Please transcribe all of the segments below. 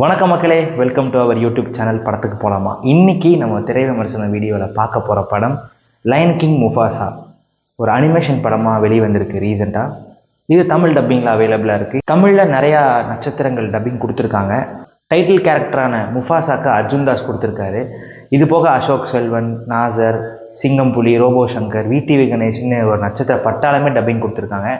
வணக்கம் மக்களே, welcome to our YouTube channel. படத்துக்கு போகலாமா? இன்னைக்கு நம்ம திரை விமர்சன வீடியோவில் பார்க்க போகிற படம் லயன் கிங் முஃபாசா. ஒரு அனிமேஷன் படமாக வெளிவந்திருக்கு ரீசெண்டாக. இது தமிழ் டப்பிங்கில் அவைலபிளாக இருக்குது. தமிழில் நிறையா நட்சத்திரங்கள் டப்பிங் கொடுத்துருக்காங்க. டைட்டில் கேரக்டரான முஃபாசாக்கு அர்ஜுன் தாஸ் கொடுத்துருக்காரு. இது போக அசோக் செல்வன், நாசர், சிங்கம்புலி, ரோபோ சங்கர், விடிவி கணேஷ்னு ஒரு நட்சத்திர பட்டாளமே டப்பிங் கொடுத்துருக்காங்க.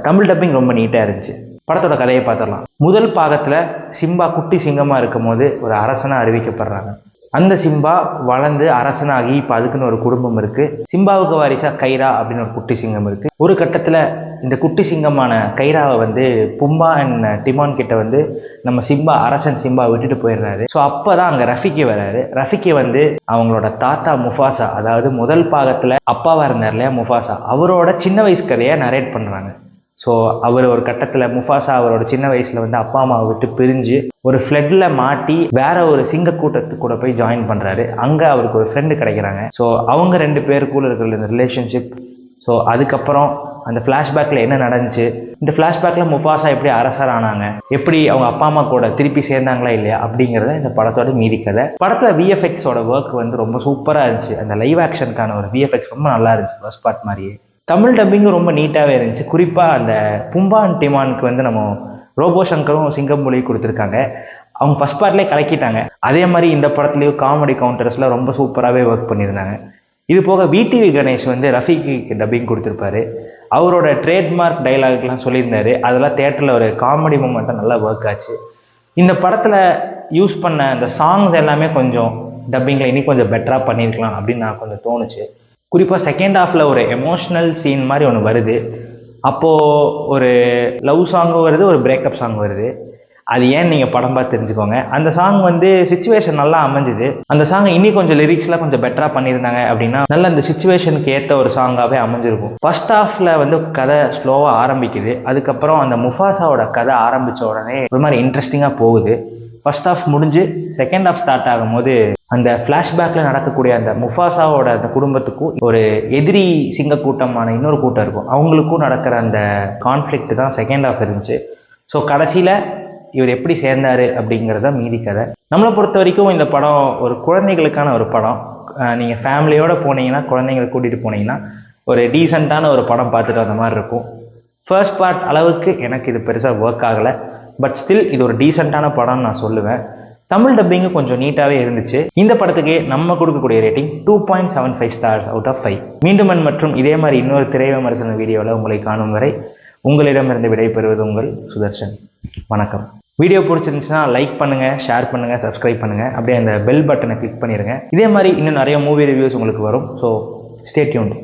தமிழ் டப்பிங் ரொம்ப நீட்டாக இருந்துச்சு. படத்தோட கதையை பார்த்துடலாம். முதல் பாகத்தில் சிம்பா குட்டி சிங்கமாக இருக்கும் போது ஒரு அரசனாக அறிவிக்கப்படுறாங்க. அந்த சிம்பா வளர்ந்து அரசனாகி இப்போ அதுக்குன்னு ஒரு குடும்பம் இருக்குது. சிம்பாவுக்கு வாரிசா கைரா அப்படின்னு ஒரு குட்டி சிங்கம் இருக்குது. ஒரு கட்டத்தில் இந்த குட்டி சிங்கமான கைராவை பும்பா அண்ட் டிமான் கிட்ட நம்ம சிம்பா அரசன் சிம்பா விட்டுட்டு போயிடுறாரு. ஸோ அப்போ தான் அங்கே ரஃபிக்கு வர்றாரு. ரஃபிக்கு அவங்களோட தாத்தா முஃபாசா, அதாவது முதல் பாகத்தில் அப்பாவாக இருந்தார் இல்லையா முஃபாசா, அவரோட சின்ன வயசு கதையை நரேட் பண்ணுறாங்க. ஸோ அவர் ஒரு கட்டத்தில் முஃபாசா அவரோட சின்ன வயசில் அப்பா அம்மாவை விட்டு பிரிஞ்சு ஒரு ஃப்ளட்டில் மாட்டி வேற ஒரு சிங்க கூட்டத்துக்கு கூட போய் ஜாயின் பண்ணுறாரு. அங்கே அவருக்கு ஒரு ஃப்ரெண்டு கிடைக்கிறாங்க. ஸோ அவங்க ரெண்டு பேருக்குள்ள இருக்கிற இந்த ரிலேஷன்ஷிப். ஸோ அதுக்கப்புறம் அந்த ஃப்ளாஷ்பேக்கில் என்ன நடந்துச்சு, இந்த ஃப்ளாஷ்பேக்கில் முஃபாசா எப்படி அரசர் ஆனாங்க, எப்படி அவங்க அப்பா அம்மா கூட திருப்பி சேர்ந்தாங்களா இல்லையா அப்படிங்கிறத இந்த படத்தோட மீதி கதை. படத்தில் விஎஃப்எக்ஸோட ஒர்க் ரொம்ப சூப்பராக இருந்துச்சு. அந்த லைவ் ஆக்ஷனுக்கான ஒரு விஎஃப்எக்ஸ் ரொம்ப நல்லா இருந்துச்சு. ஃபர்ஸ்ட் பார்ட் மாதிரியே தமிழ் டப்பிங்கும் ரொம்ப நீட்டாகவே இருந்துச்சு. குறிப்பாக அந்த பும்பா அண்ட் டிமானுக்கு நம்ம ரோபோ சங்கரும் சிங்கம்புலியும் கொடுத்துருக்காங்க. அவங்க ஃபஸ்ட் பார்ட்லேயே கலக்கிட்டாங்க. அதே மாதிரி இந்த படத்துலேயும் காமெடி கவுண்டர்ஸில் ரொம்ப சூப்பராகவே ஒர்க் பண்ணியிருந்தாங்க. இது போக விடிவி கணேஷ் ரஃபிக்கு டப்பிங் கொடுத்துருப்பாரு. அவரோட ட்ரேட்மார்க் டைலாக்லாம் சொல்லியிருந்தாரு. அதெல்லாம் தேட்டரில் ஒரு காமெடி மூமெண்ட்டாக நல்லா ஒர்க் ஆச்சு. இந்த படத்தில் யூஸ் பண்ண அந்த சாங்ஸ் எல்லாமே கொஞ்சம் டப்பிங்கில் இன்னும் கொஞ்சம் பெட்டராக பண்ணியிருக்கலாம் அப்படின்னு நான் கொஞ்சம் தோணுச்சு. குறிப்பாக செகண்ட் ஹாஃபில் ஒரு எமோஷ்னல் சீன் மாதிரி ஒன்று வருது. அப்போது ஒரு லவ் சாங்கும் வருது, ஒரு பிரேக்கப் சாங் வருது. அது ஏன் நீங்கள் படம் பார்த்து தெரிஞ்சுக்கோங்க. அந்த சாங் சிச்சுவேஷன் நல்லா அமைஞ்சுது. அந்த சாங் இன்னும் கொஞ்சம் லிரிக்ஸ்லாம் கொஞ்சம் பெட்டராக பண்ணியிருந்தாங்க அப்படின்னா நல்ல அந்த சிச்சுவேஷனுக்கு ஏற்ற ஒரு சாங்காகவே அமைஞ்சிருக்கும். ஃபர்ஸ்ட் ஹாஃபில் கதை ஸ்லோவாக ஆரம்பிக்குது. அதுக்கப்புறம் அந்த முஃபாசாவோட கதை ஆரம்பித்த உடனே ஒரு மாதிரி இன்ட்ரெஸ்டிங்காக போகுது. ஃபர்ஸ்ட் ஹாஃப் முடிஞ்சு செகண்ட் ஹாஃப் ஸ்டார்ட் ஆகும்போது அந்த ஃப்ளாஷ்பேக்கில் நடக்கக்கூடிய அந்த முஃபாசாவோட அந்த குடும்பத்துக்கும் ஒரு எதிரி சிங்க கூட்டமான இன்னொரு கூட்டம் இருக்கும், அவங்களுக்கும் நடக்கிற அந்த கான்ஃப்ளிக்ட் தான் செகண்ட் ஹாஃப் இருந்துச்சு. ஸோ கடைசியில் இவர் எப்படி சேர்ந்தார் அப்படிங்கிறத மீதி கதை. நம்மளை பொறுத்த வரைக்கும் இந்த படம் ஒரு குழந்தைகளுக்கான ஒரு படம். நீங்கள் ஃபேமிலியோடு போனீங்கன்னா, குழந்தைங்களை கூட்டிகிட்டு போனீங்கன்னா ஒரு டீசெண்டான ஒரு படம் பார்த்துட்டு வந்த மாதிரி இருக்கும். ஃபர்ஸ்ட் பார்ட் அளவுக்கு எனக்கு இது பெருசாக ஒர்க் ஆகலை. பட் ஸ்டில் இது ஒரு டீசெண்டான படம்னு நான் சொல்லுவேன். தமிழ் டப்பிங்கும் கொஞ்சம் நீட்டாகவே இருந்துச்சு. இந்த படத்துக்கு நம்ம கொடுக்கக்கூடிய ரேட்டிங் 2.75 stars out of 5. மீண்டும் மற்றும் இதே மாதிரி இன்னொரு திரை விமர்சன வீடியோவில் உங்களை காணும் வரை உங்களிடமிருந்து விடைபெறுவது உங்கள் சுதர்ஷன். வணக்கம். வீடியோ பிடிச்சிருந்துச்சுன்னா லைக் பண்ணுங்கள், ஷேர் பண்ணுங்கள், சப்ஸ்கிரைப் பண்ணுங்கள். அப்படியே அந்த பெல் பட்டனை கிளிக் பண்ணிடுங்க. இதே மாதிரி இன்னும் நிறைய மூவி ரிவ்யூஸ் உங்களுக்கு வரும். So stay tuned.